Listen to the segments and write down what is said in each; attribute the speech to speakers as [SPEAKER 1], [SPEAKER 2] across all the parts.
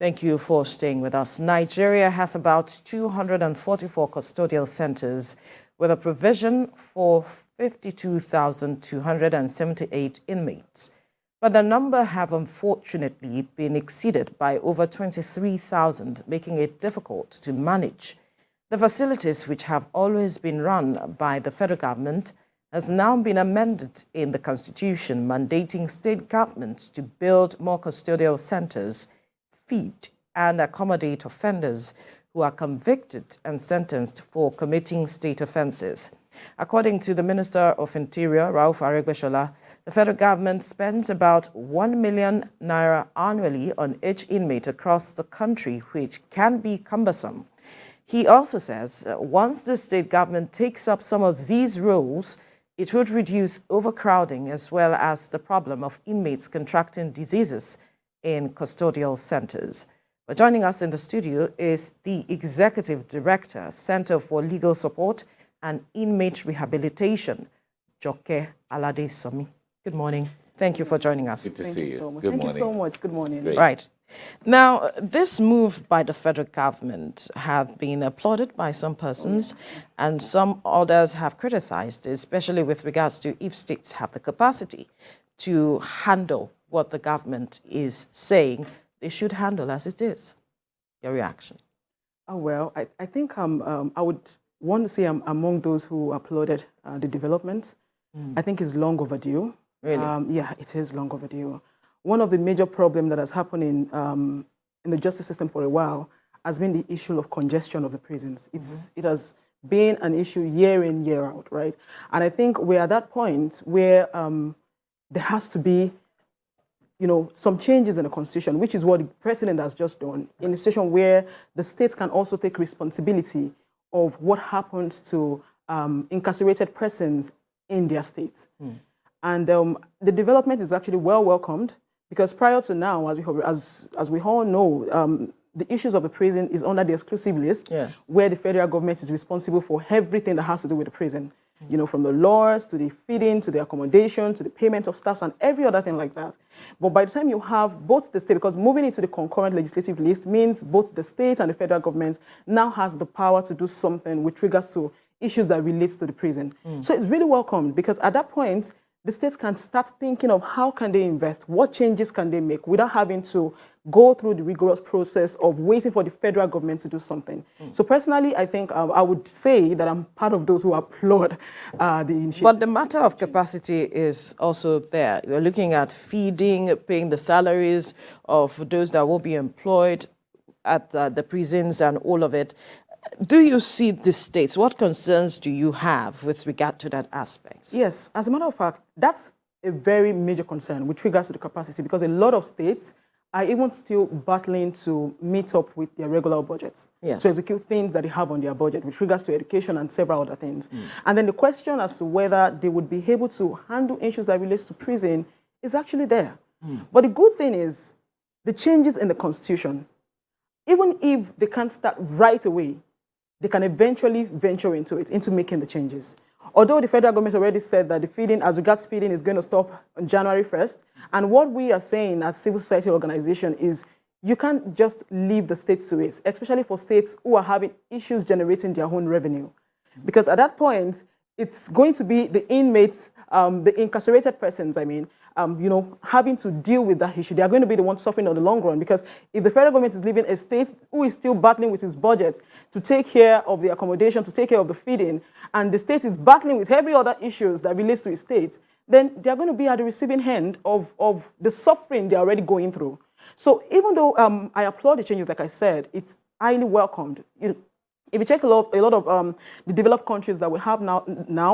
[SPEAKER 1] Thank you for staying with us. Nigeria has about 244 custodial centers with a provision for 52,278 inmates. But the number have unfortunately been exceeded by over 23,000, making it difficult to manage. The facilities, which have always been run by the federal government, has now been amended in the constitution, mandating state governments to build more custodial centers, feed and accommodate offenders who are convicted and sentenced for committing state offenses. According to the Minister of Interior, Rauf Aregbesola, the federal government spends about 1 million naira annually on each inmate across the country, which can be cumbersome. He also says once the state government takes up some of these roles, it would reduce overcrowding as well as the problem of inmates contracting diseases in custodial centers. But joining us in the studio is the Executive Director, Center for Legal Support and Inmate Rehabilitation, Joke Aladesomi. Good morning. Thank you for joining us.
[SPEAKER 2] Good to see you.
[SPEAKER 3] So much.
[SPEAKER 2] Good
[SPEAKER 3] Thank
[SPEAKER 2] morning.
[SPEAKER 3] you so much. Good morning.
[SPEAKER 2] Great.
[SPEAKER 1] Right. Now, this move by the federal government have been applauded by some persons, and some others have criticized, especially with regards to if states have the capacity to handle what the government is saying they should handle as it is. Your reaction?
[SPEAKER 3] Oh, well, I think I would want to say I'm among those who applauded the development. I think it's long overdue.
[SPEAKER 1] Really?
[SPEAKER 3] Yeah, it is long overdue. One of the major problems that has happened in the justice system for a while has been the issue of congestion of the prisons. It has been an issue year in, year out, right? And I think we're at that point where there has to be some changes in the constitution, which is what the president has just done, in a situation where the states can also take responsibility of what happens to incarcerated persons in their states. And the development is actually well welcomed, because prior to now, as we all know, the issues of the prison is under the exclusive list,
[SPEAKER 1] Yes,
[SPEAKER 3] where the federal government is responsible for everything that has to do with the prison. From the laws to the feeding, to the accommodation, to the payment of staffs and every other thing like that. But by the time you have both the state, because moving into the concurrent legislative list means both the state and the federal government now has the power to do something with regards to issues that relates to the prison. So it's really welcome, because at that point, the states can start thinking of how can they invest, what changes can they make without having to go through the rigorous process of waiting for the federal government to do something. So personally, I think I would say that I'm part of those who applaud the initiative.
[SPEAKER 1] but the matter of capacity is also there. You're looking at feeding, paying the salaries of those that will be employed at the prisons and all of it. Do you see the states? What concerns do you have with regard to that aspect?
[SPEAKER 3] Yes, as a matter of fact, that's a very major concern with regards to the capacity, because a lot of states are even still battling to meet up with their regular budgets,
[SPEAKER 1] Yes,
[SPEAKER 3] to execute things that they have on their budget with regards to education and several other things. And then the question as to whether they would be able to handle issues that relates to prison is actually there. But the good thing is the changes in the constitution, even if they can't start right away, they can eventually venture into making the changes. Although the federal government already said that the feeding, as regards feeding, is going to stop on January 1st. And what we are saying as civil society organization is you can't just leave the states to it, especially for states who are having issues generating their own revenue. Because at that point, it's going to be the inmates, the incarcerated persons, having to deal with that issue. They are going to be the ones suffering in the long run, because if the federal government is leaving a state who is still battling with its budget to take care of the accommodation, to take care of the feeding, and the state is battling with every other issues that relates to its state, then they are going to be at the receiving end of the suffering they're already going through. So even though I applaud the changes, like I said, it's highly welcomed. If you check a lot of the developed countries that we have now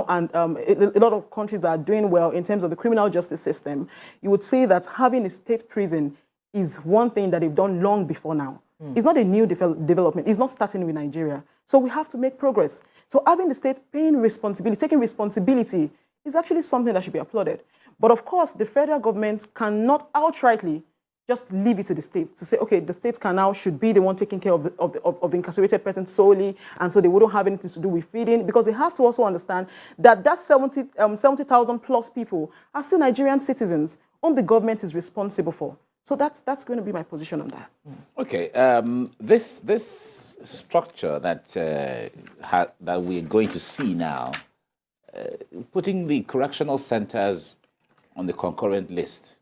[SPEAKER 3] and a lot of countries that are doing well in terms of the criminal justice system, you would say that having a state prison is one thing that they've done long before now. It's not a new development. It's not starting with Nigeria. So we have to make progress. So having the state paying responsibility, taking responsibility, is actually something that should be applauded. But of course, the federal government cannot outrightly just leave it to the states to say, okay, the states should be the one taking care of the incarcerated person solely, and so they wouldn't have anything to do with feeding, because they have to also understand that 70,000 plus people are still Nigerian citizens whom the government is responsible for. So that's going to be my position on that.
[SPEAKER 2] Okay, this structure that that we're going to see now, putting the correctional centers on the concurrent list.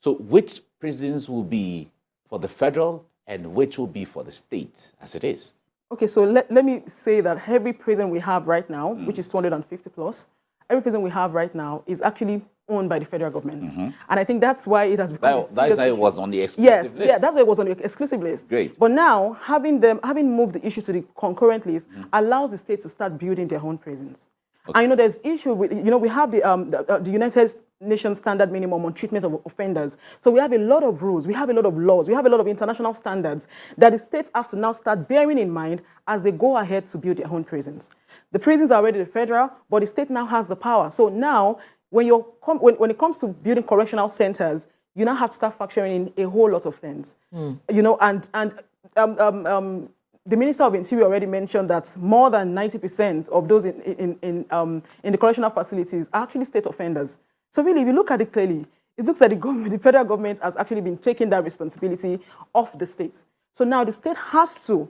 [SPEAKER 2] So which prisons will be for the federal and which will be for the state, as it is?
[SPEAKER 3] Okay, so let me say that every prison we have right now, which is 250 plus, every prison we have right now is actually owned by the federal government. And I think that's why it has become
[SPEAKER 2] That's why it was on the exclusive list.
[SPEAKER 3] Yeah, that's why it was on the exclusive list.
[SPEAKER 2] Great.
[SPEAKER 3] But now, having moved the issue to the concurrent list allows the state to start building their own prisons. Okay. And there's issue with, we have the United Nations Standard Minimum on Treatment of Offenders. So we have a lot of rules, we have a lot of laws, we have a lot of international standards that the states have to now start bearing in mind as they go ahead to build their own prisons. The prisons are already the federal, but the state now has the power. So now, when it comes to building correctional centers, you now have to start factoring in a whole lot of things. The Minister of Interior already mentioned that more than 90% of those in the correctional facilities are actually state offenders. So really, if you look at it clearly, it looks like the federal government has actually been taking that responsibility off the states. So now the state has to,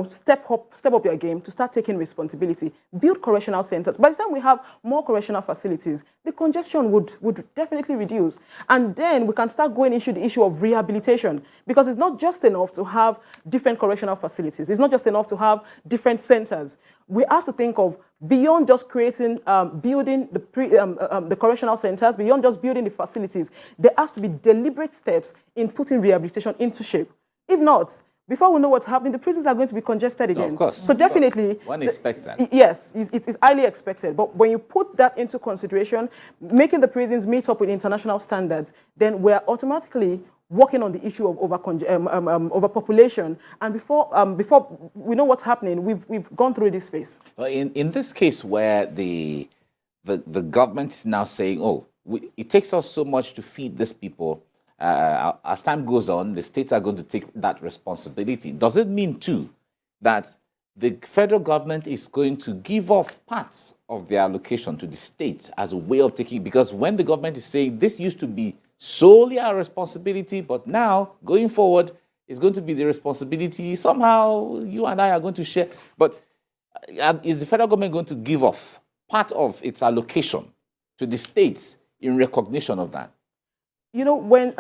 [SPEAKER 3] step up their game to start taking responsibility, build correctional centers. By the time we have more correctional facilities, the congestion would definitely reduce. And then we can start going into the issue of rehabilitation, because it's not just enough to have different correctional facilities. It's not just enough to have different centers. We have to think of beyond just creating, building the correctional centers, beyond just building the facilities. There has to be deliberate steps in putting rehabilitation into shape. If not, before we know what's happening, the prisons are going to be congested again.
[SPEAKER 2] No, of course.
[SPEAKER 3] So definitely,
[SPEAKER 2] one expects that.
[SPEAKER 3] Yes, it's highly expected. But when you put that into consideration, making the prisons meet up with international standards, then we're automatically working on the issue of overpopulation. And before we know what's happening, we've gone through this phase.
[SPEAKER 2] Well, in this case where the government is now saying, it takes us so much to feed these people. As time goes on, the states are going to take that responsibility. Does it mean, too, that the federal government is going to give off parts of their allocation to the states as a way of taking? Because when the government is saying this used to be solely our responsibility, but now, going forward, it's going to be the responsibility, somehow you and I are going to share. But is the federal government going to give off part of its allocation to the states in recognition of that?
[SPEAKER 3] When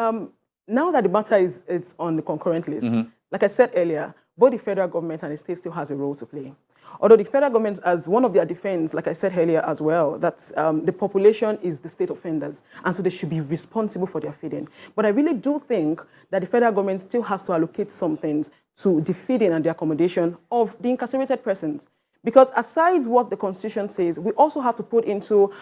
[SPEAKER 3] now that the matter it's on the concurrent list, like I said earlier, both the federal government and the state still has a role to play. Although the federal government, as one of their defense, like I said earlier as well, that the population is the state offenders, and so they should be responsible for their feeding. But I really do think that the federal government still has to allocate some things to the feeding and the accommodation of the incarcerated persons. Because aside what the Constitution says, we also have to put into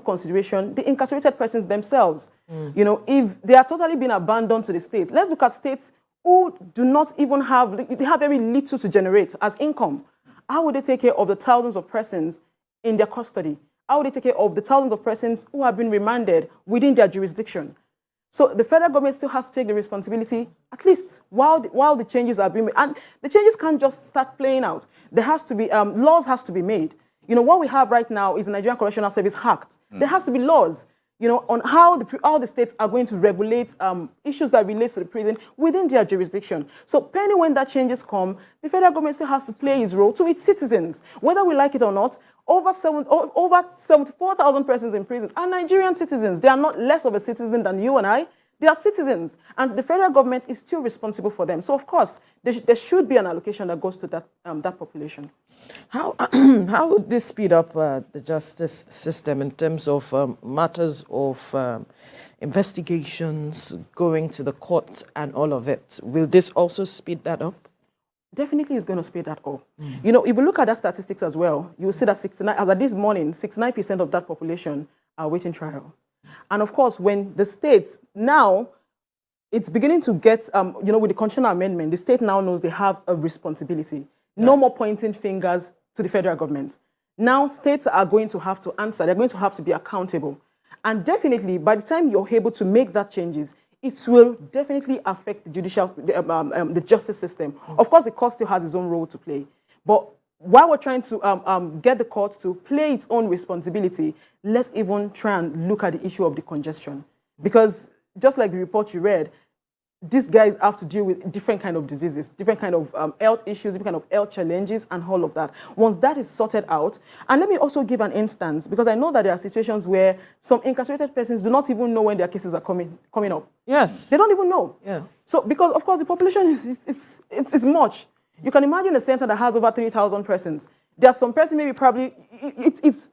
[SPEAKER 3] consideration the incarcerated persons themselves. If they are totally being abandoned to the state, let's look at states who do not even they have very little to generate as income. How would they take care of the thousands of persons in their custody? How would they take care of the thousands of persons who have been remanded within their jurisdiction? So the federal government still has to take the responsibility, at least while the changes are being made. And the changes can't just start playing out. There has to be, laws has to be made. What we have right now is the Nigerian Correctional Service Act. There has to be laws, on how the states are going to regulate issues that relate to the prison within their jurisdiction. So pending when that changes come, the federal government still has to play its role to its citizens. Whether we like it or not, over 74,000 persons in prison are Nigerian citizens. They are not less of a citizen than you and I. They are citizens, and the federal government is still responsible for them. So, of course, there should be an allocation that goes to that population.
[SPEAKER 1] How would this speed up the justice system in terms of matters of investigations, going to the courts and all of it? Will this also speed that up?
[SPEAKER 3] Definitely is going to speed that up. If you look at that statistics as well, you will see that as of this morning, 69% of that population are waiting trial. And of course, when the states now, it's beginning to get, with the constitutional amendment, the state now knows they have a responsibility. No more pointing fingers to the federal government. Now states are going to have to answer. They're going to have to be accountable. And definitely, by the time you're able to make that changes, it will definitely affect the the justice system. Of course, the court still has its own role to play. But while we're trying to get the court to play its own responsibility, let's even try and look at the issue of the congestion. Because just like the report you read, these guys have to deal with different kind of diseases, different kind of health issues, different kind of health challenges, and all of that. Once that is sorted out, and let me also give an instance, because I know that there are situations where some incarcerated persons do not even know when their cases are coming up.
[SPEAKER 1] Yes.
[SPEAKER 3] They don't even know.
[SPEAKER 1] Yeah.
[SPEAKER 3] So, because of course the population is much. You can imagine a center that has over 3,000 persons. There are some persons maybe probably, it's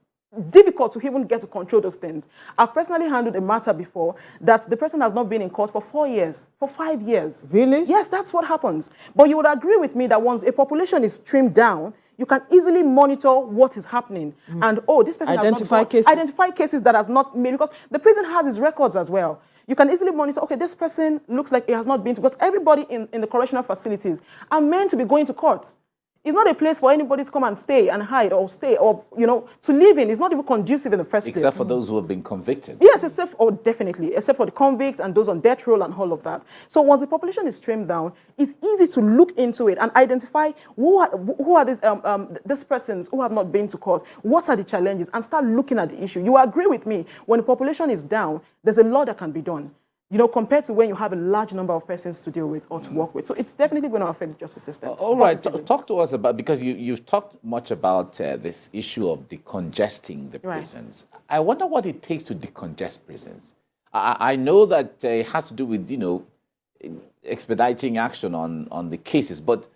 [SPEAKER 3] difficult to even get to control those things. I've personally handled a matter before that the person has not been in court for 4 years, for 5 years.
[SPEAKER 1] Really?
[SPEAKER 3] Yes, that's what happens. But you would agree with me that once a population is trimmed down, you can easily monitor what is happening. And, oh, this person
[SPEAKER 1] Identify
[SPEAKER 3] has not
[SPEAKER 1] cases.
[SPEAKER 3] Identify cases that has not made, because the prison has its records as well. You can easily monitor, okay, this person looks like it has not been to, because everybody in the correctional facilities are meant to be going to court. It's not a place for anybody to come and stay and hide or stay or, to live in. It's not even conducive in the first place.
[SPEAKER 2] Except for those who have been convicted.
[SPEAKER 3] Yes, definitely, except for the convicts and those on death row and all of that. So once the population is trimmed down, it's easy to look into it and identify who are these persons who have not been to court, what are the challenges, and start looking at the issue. You agree with me, when the population is down, there's a lot that can be done. Compared to when you have a large number of persons to deal with or to work with. So it's definitely going to affect the justice system.
[SPEAKER 2] All right, talk to us about, because you've talked much about this issue of decongesting the prisons. Right. I wonder what it takes to decongest prisons. I know that it has to do with, expediting action on the cases, but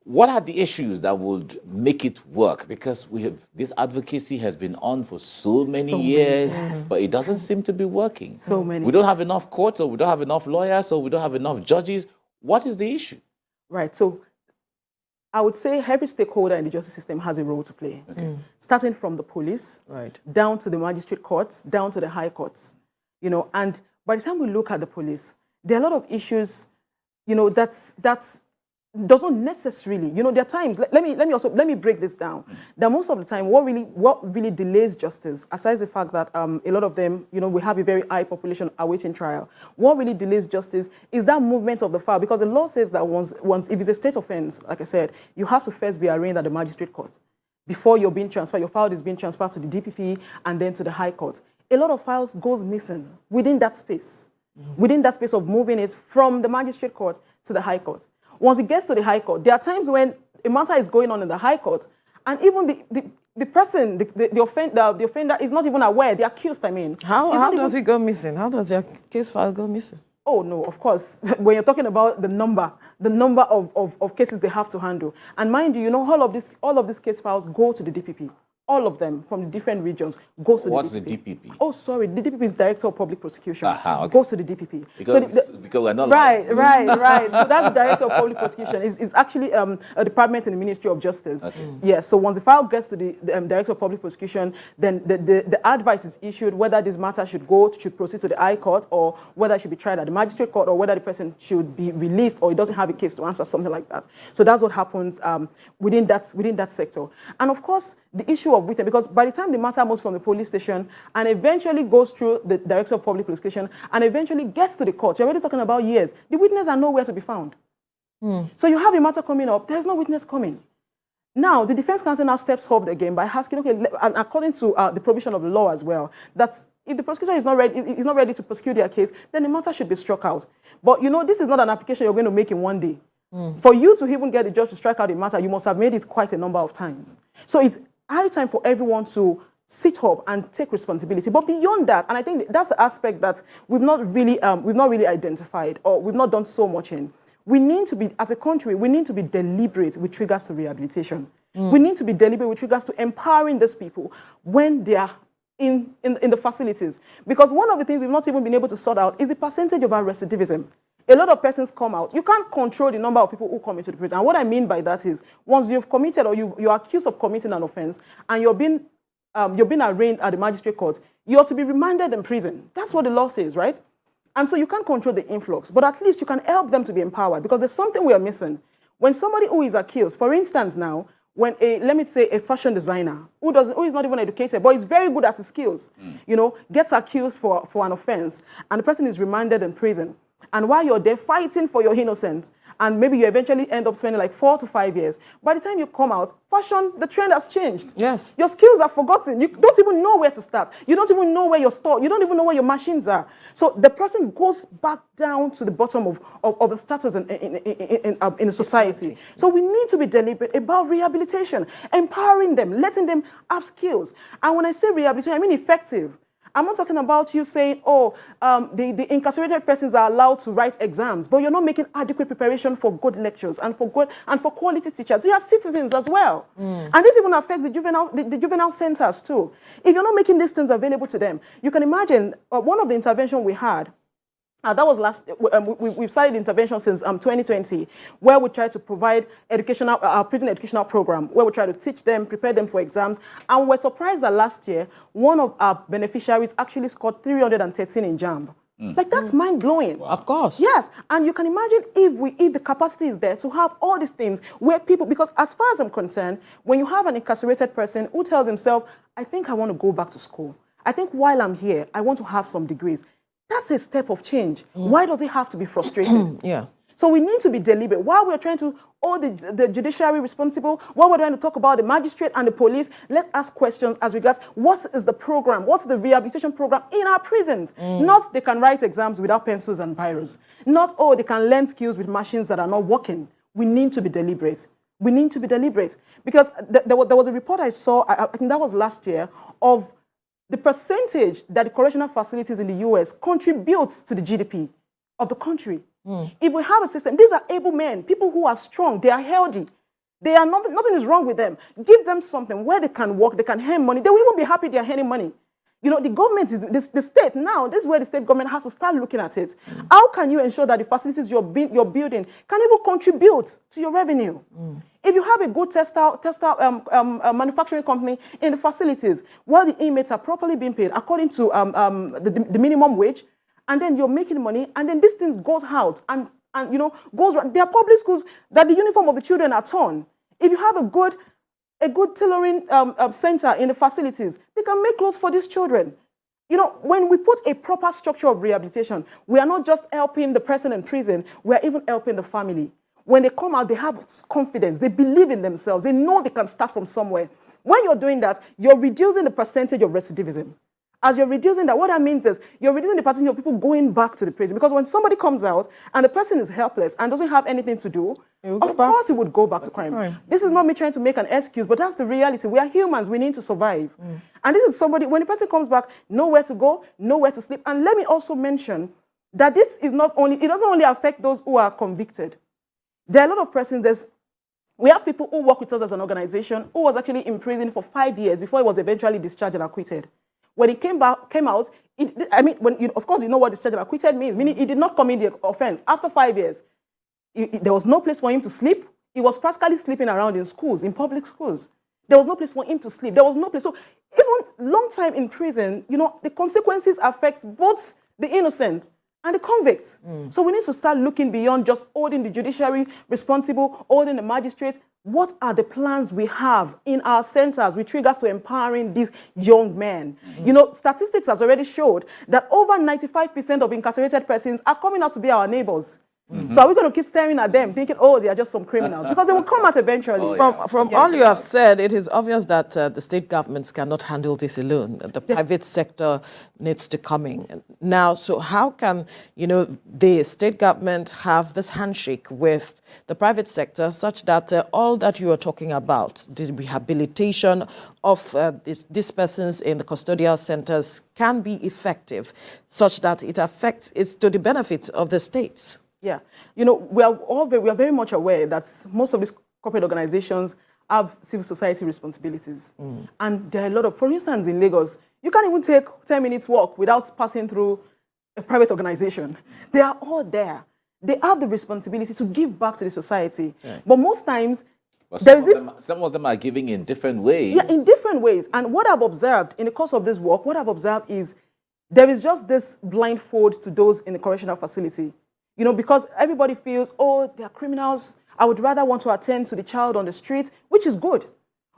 [SPEAKER 2] what are the issues that would make it work? Because this advocacy has been on for so many years, but it doesn't seem to be working.
[SPEAKER 3] So many.
[SPEAKER 2] We don't have enough courts, or we don't have enough lawyers, or we don't have enough judges. What is the issue?
[SPEAKER 3] Right. So I would say every stakeholder in the justice system has a role to play. Okay. Starting from the police, down to the magistrate courts, down to the high courts. And by the time we look at the police, there are a lot of issues, that's doesn't necessarily, there are times, let me break this down. That most of the time, what really delays justice, aside the fact that a lot of them, we have a very high population awaiting trial, what really delays justice is that movement of the file, because the law says that once if it's a state offense, like I said, you have to first be arraigned at the magistrate court before you're being transferred. Your file is being transferred to the DPP and then to the high court. A lot of files goes missing within that space, of moving it from the magistrate court to the high court. Once it gets to the high court, there are times when a matter is going on in the high court, and even the person, the offender is not even aware, the accused,
[SPEAKER 1] How does it go missing? How does their case file go missing?
[SPEAKER 3] Oh, no, of course. When you're talking about the number of cases they have to handle. And mind you, all of these case files go to the DPP. All of them from the different regions goes to the DPP.
[SPEAKER 2] What's the DPP?
[SPEAKER 3] Oh, sorry, the DPP is Director of Public Prosecution.
[SPEAKER 2] Okay.
[SPEAKER 3] Goes to the DPP.
[SPEAKER 2] Because we're not
[SPEAKER 3] right. So that's the Director of Public Prosecution. It's actually a department in the Ministry of Justice. Okay. Yes. So once the file gets to the Director of Public Prosecution, then the advice is issued whether this matter should proceed to the High Court, or whether it should be tried at the Magistrate Court, or whether the person should be released, or he doesn't have a case to answer, something like that. So that's what happens within that sector. And of course, the issue of witness, because by the time the matter moves from the police station and eventually goes through the Director of Public Prosecution and eventually gets to the court, you're already talking about years. The witnesses are nowhere to be found. So you have a matter coming up, there's no witness coming. Now, the defense counsel now steps up again by asking, okay, and according to the provision of the law as well, that if the prosecutor is not ready to prosecute their case, then the matter should be struck out. But this is not an application you're going to make in one day. For you to even get the judge to strike out the matter, you must have made it quite a number of times. So it's high time for everyone to sit up and take responsibility. But beyond that, and I think that's the aspect that we've not really identified, or we've not done so much in. We need to be, as a country, we need to be deliberate with regards to rehabilitation. We need to be deliberate with regards to empowering these people when they are in the facilities. Because one of the things we've not even been able to sort out is the percentage of our recidivism. A lot of persons come out. You can't control the number of people who come into the prison. And what I mean by that is, once you've committed, or you're accused of committing an offense, and you're being arraigned at the magistrate court, you ought to be remanded in prison. That's what the law says, right? And so you can't control the influx, but at least you can help them to be empowered, because there's something we are missing. When somebody who is accused, for instance now, when let me say a fashion designer who is not even educated, but is very good at his skills, gets accused for an offense, and the person is remanded in prison. And while you're there fighting for your innocence, and maybe you eventually end up spending like 4 to 5 years. By the time you come out, fashion, the trend has changed.
[SPEAKER 1] Yes.
[SPEAKER 3] Your skills are forgotten. You don't even know where to start. You don't even know where your store, you don't even know where your machines are. So the person goes back down to the bottom of the status in society. So we need to be deliberate about rehabilitation, empowering them, letting them have skills. And when I say rehabilitation, I mean effective. I'm not talking about you saying, oh, the incarcerated persons are allowed to write exams, but you're not making adequate preparation for good lectures and for quality teachers. They are citizens as well. And this even affects the juvenile centers too. If you're not making these things available to them, you can imagine one of the interventions we had, that was we've started intervention since 2020, where we try to provide our prison educational program, where we try to teach them, prepare them for exams. And we're surprised that last year, one of our beneficiaries actually scored 313 in JAMB. Like, that's mind-blowing.
[SPEAKER 1] Wow. Of course.
[SPEAKER 3] Yes, and you can imagine if the capacity is there to have all these things where people, because as far as I'm concerned, when you have an incarcerated person who tells himself, I think I want to go back to school. I think while I'm here, I want to have some degrees. That's a step of change. Why does it have to be frustrated?
[SPEAKER 1] Yeah.
[SPEAKER 3] So we need to be deliberate. While we're trying to hold the judiciary responsible, while we're trying to talk about the magistrate and the police, let's ask questions as regards what is the program, what's the rehabilitation program in our prisons? Not they can write exams without pencils and biros. Not, oh, they can learn skills with machines that are not working. We need to be deliberate. We need to be deliberate. Because there was a report I saw, I think that was last year, of the percentage that the correctional facilities in the US contributes to the GDP of the country. If we have a system, these are able men, people who are strong, they are healthy. They are nothing is wrong with them. Give them something where they can work, they can earn money. They will even be happy they are earning money. You know, the government is the state now. This is where the state government has to start looking at it. How can you ensure that the facilities you're building can even contribute to your revenue? If you have a good textile manufacturing company in the facilities, while the inmates are properly being paid according to the minimum wage, and then you're making money, and then these things goes out and you know goes around. There are public schools that the uniform of the children are torn. If you have a good tailoring center in the facilities, they can make clothes for these children. You know, when we put a proper structure of rehabilitation, we are not just helping the person in prison, we are even helping the family. When they come out, they have confidence. They believe in themselves. They know they can start from somewhere. When you're doing that, you're reducing the percentage of recidivism. As you're reducing that, what that means is you're reducing the percentage of people going back to the prison. Because when somebody comes out and the person is helpless and doesn't have anything to do, of course he would go back to crime. This is not me trying to make an excuse, but that's the reality. We are humans. We need to survive. And this is somebody, when the person comes back, nowhere to go, nowhere to sleep. And let me also mention that this is not only, it doesn't only affect those who are convicted. There are a lot of persons, we have people who work with us as an organization who was actually in prison for 5 years before he was eventually discharged and acquitted. When he came out, of course, you know what discharged and acquitted means, meaning he did not commit the offense. After 5 years, there was no place for him to sleep. He was practically sleeping around in schools, in public schools. There was no place for him to sleep. There was no place. So even long time in prison, you know, the consequences affect both the innocent and the convicts. So we need to start looking beyond just holding the judiciary responsible, holding the magistrates. What are the plans we have in our centers with regards to empowering these young men? You know, statistics has already showed that over 95% of incarcerated persons are coming out to be our neighbors. So are we going to keep staring at them thinking, oh, they are just some criminals? Because they will come out eventually.
[SPEAKER 1] From all you have said, it is obvious that the state governments cannot handle this alone. The private sector needs to come in. Now, so how can, you know, the state government have this handshake with the private sector such that all that you are talking about, the rehabilitation of these persons in the custodial centers can be effective such that it affects, it's to the benefit of the states?
[SPEAKER 3] Yeah, you know, we are very much aware that most of these corporate organizations have civil society responsibilities. And there are a lot of, for instance, in Lagos, you can't even take 10 minutes walk without passing through a private organization. They are all there. They have the responsibility to give back to the society. But most times,
[SPEAKER 2] some of them are giving in different ways.
[SPEAKER 3] Yeah, in different ways. And what I've observed in the course of this work, what I've observed is there is just this blindfold to those in the correctional facility. You know, because everybody feels, oh, they are criminals. I would rather want to attend to the child on the street, which is good.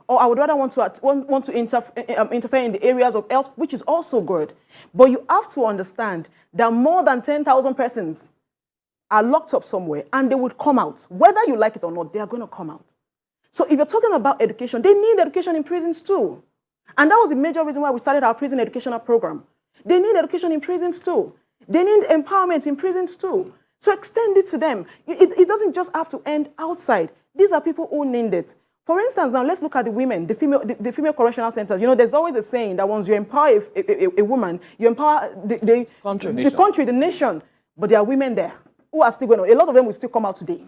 [SPEAKER 3] Or I would rather want to interfere in the areas of health, which is also good. But you have to understand that more than 10,000 persons are locked up somewhere and they would come out. Whether you like it or not, they are going to come out. So if you're talking about education, they need education in prisons too. And that was the major reason why we started our prison educational program. They need education in prisons too. They need empowerment in prisons too. So extend it to them. It doesn't just have to end outside. These are people who need it. For instance, now let's look at the women, the female correctional centers. You know, there's always a saying that once you empower a woman, you empower the country, the nation. But there are women there who are still going to, a lot of them will still come out today.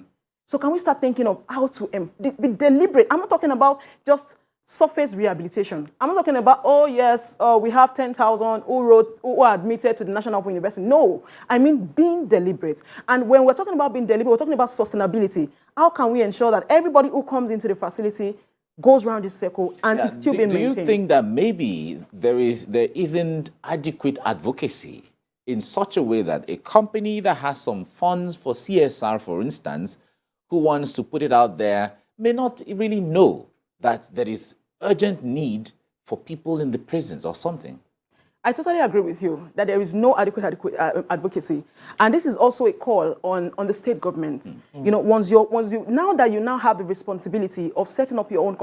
[SPEAKER 3] So can we start thinking of how to be deliberate? I'm not talking about just surface rehabilitation. I'm not talking about, oh yes, we have 10,000 who are admitted to the National Open University. No, I mean being deliberate. And when we're talking about being deliberate, we're talking about sustainability. How can we ensure that everybody who comes into the facility goes around this circle and is still being maintained?
[SPEAKER 2] Do you think that maybe there isn't adequate advocacy in such a way that a company that has some funds for CSR, for instance, who wants to put it out there, may not really know that there is urgent need for people in the prisons or something?
[SPEAKER 3] I totally agree with you that there is no adequate advocacy, and this is also a call on the state government. Mm-hmm. You know, now that you have the responsibility of setting up your own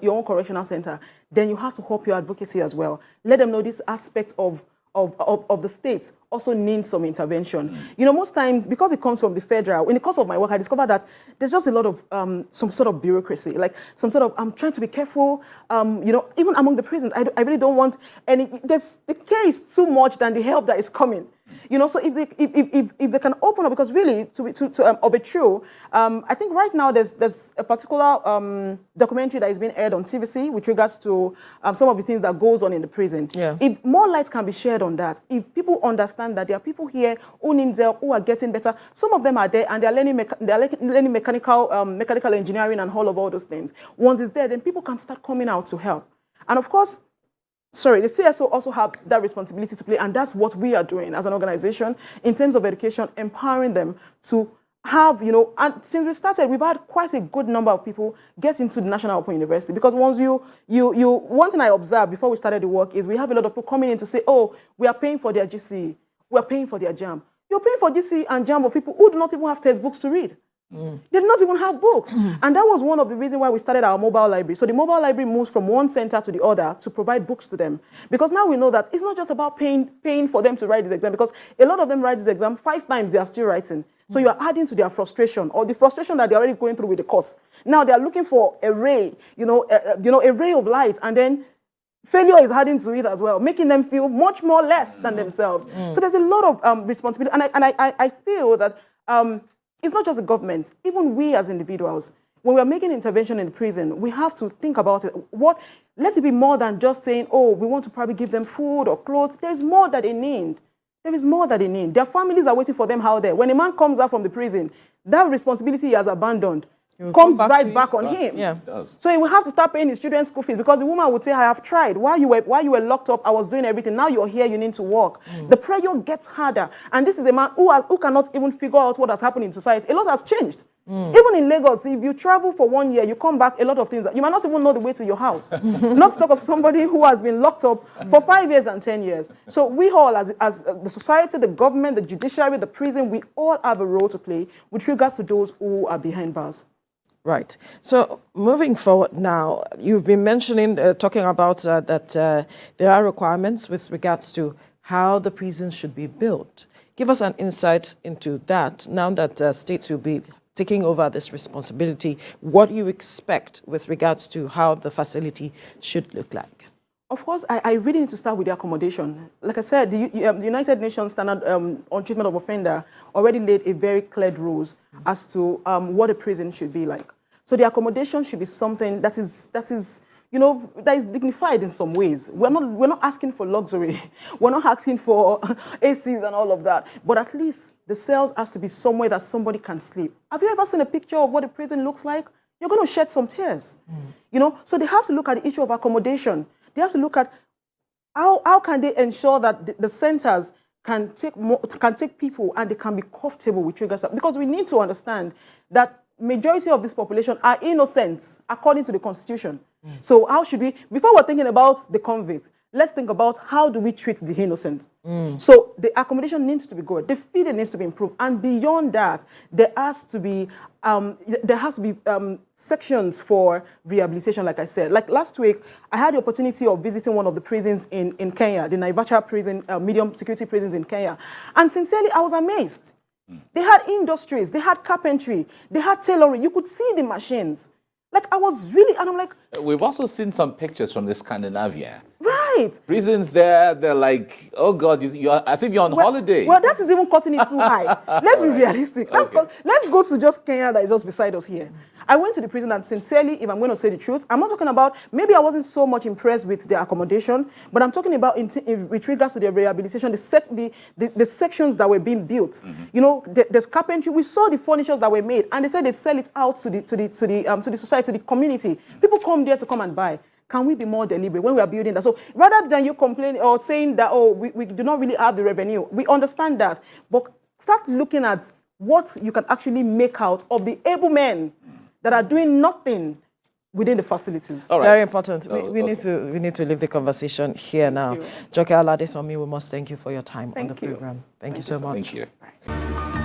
[SPEAKER 3] your own correctional center, then you have to help your advocacy as well. Let them know this aspect of the states also needs some intervention. Mm. You know, most times, because it comes from the federal, in the course of my work, I discovered that there's just a lot of some sort of bureaucracy, like some sort of, I'm trying to be careful, you know, even among the prisons, I really don't want any, the care is too much than the help that is coming. You know, so if they can open up, because really, of a true, I think right now there's a particular documentary that is being aired on TVC with regards to some of the things that goes on in the prison. Yeah. If more light can be shared on that, if people understand that there are people here who need help, who are getting better, some of them are there and they're learning mechanical engineering and all those things. Once it's there, then people can start coming out to help. And of course, the CSO also have that responsibility to play, and that's what we are doing as an organization in terms of education, empowering them to have, you know, and since we started, we've had quite a good number of people get into the National Open University, because once one thing I observed before we started the work is we have a lot of people coming in to say, oh, we are paying for their GCE, we are paying for their JAM. You're paying for GCE and JAM of people who do not even have textbooks to read. Mm. They do not even have books. Mm. And that was one of the reasons why we started our mobile library. So the mobile library moves from one center to the other to provide books to them. Because now we know that it's not just about paying for them to write this exam, because a lot of them write this exam 5 times, they are still writing. So you are adding to their frustration, or the frustration that they're already going through with the courts. Now they are looking for a ray, a ray of light, and then failure is adding to it as well, making them feel much more less than themselves. Mm. So there's a lot of responsibility. And I feel that it's not just the government, even we as individuals, when we're making intervention in the prison, we have to think about it. Let it be more than just saying, oh, we want to probably give them food or clothes. There's more that they need. There is more that they need. Their families are waiting for them out there. When a man comes out from the prison, that responsibility he has abandoned comes right back on him. Yeah. So he will have to start paying his children's school fees, because the woman would say, I have tried. While you were locked up, I was doing everything. Now you're here, you need to work. Mm. The pressure gets harder. And this is a man who cannot even figure out what has happened in society. A lot has changed. Mm. Even in Lagos, if you travel for 1 year, you come back, a lot of things, you might not even know the way to your house. Not to talk of somebody who has been locked up for 5 years and 10 years. So we all, as the society, the government, the judiciary, the prison, we all have a role to play with regards to those who are behind bars.
[SPEAKER 1] Right. So moving forward now, you've been mentioning, talking about that there are requirements with regards to how the prisons should be built. Give us an insight into that now that states will be taking over this responsibility. What do you expect with regards to how the facility should look like?
[SPEAKER 3] Of course, I really need to start with the accommodation. Like I said, the United Nations Standard on Treatment of Offender already laid a very clear rules as to what a prison should be like. So the accommodation should be something that is dignified in some ways. We're not asking for luxury. We're not asking for ACs and all of that. But at least the cells has to be somewhere that somebody can sleep. Have you ever seen a picture of what a prison looks like? You're going to shed some tears. Mm. You know, so they have to look at the issue of accommodation. They have to look at how can they ensure that the centers can take people and they can be comfortable with regards to, because we need to understand that majority of this population are innocent according to the Constitution. So how should we, before we're thinking about the convict, let's think about how do we treat the innocent. So the accommodation needs to be good, the feeding needs to be improved, and beyond that, there has to be sections for rehabilitation, like I said. Like last week, I had the opportunity of visiting one of the prisons in Kenya, the Naivasha prison, medium security prisons in Kenya, and sincerely, I was amazed. They had industries, they had carpentry, they had tailoring. You could see the machines. Like I was really, and I'm like,
[SPEAKER 2] We've also seen some pictures from the Scandinavia.
[SPEAKER 3] right.
[SPEAKER 2] Prisons there, they're like, oh God, you're as if you're on holiday.
[SPEAKER 3] Well, that is even cutting it too high. Let's be realistic. Let's go to just Kenya that is just beside us here. I went to the prison, and sincerely, if I'm going to say the truth, I'm not talking about, maybe I wasn't so much impressed with the accommodation, but I'm talking about with regards to the rehabilitation, the sections that were being built. You know, there's carpentry. We saw the furnitures that were made, and they said they sell it out to the society, to the community. People come there to come and buy. Can we be more deliberate when we are building that? So rather than you complaining or saying that, oh, we do not really have the revenue, we understand that. But start looking at what you can actually make out of the able men that are doing nothing within the facilities.
[SPEAKER 2] All right.
[SPEAKER 1] Very important. We need to leave the conversation here now. Joke Aladesomi, we must thank you for your time on the program. Thank you so much.
[SPEAKER 2] Thank you.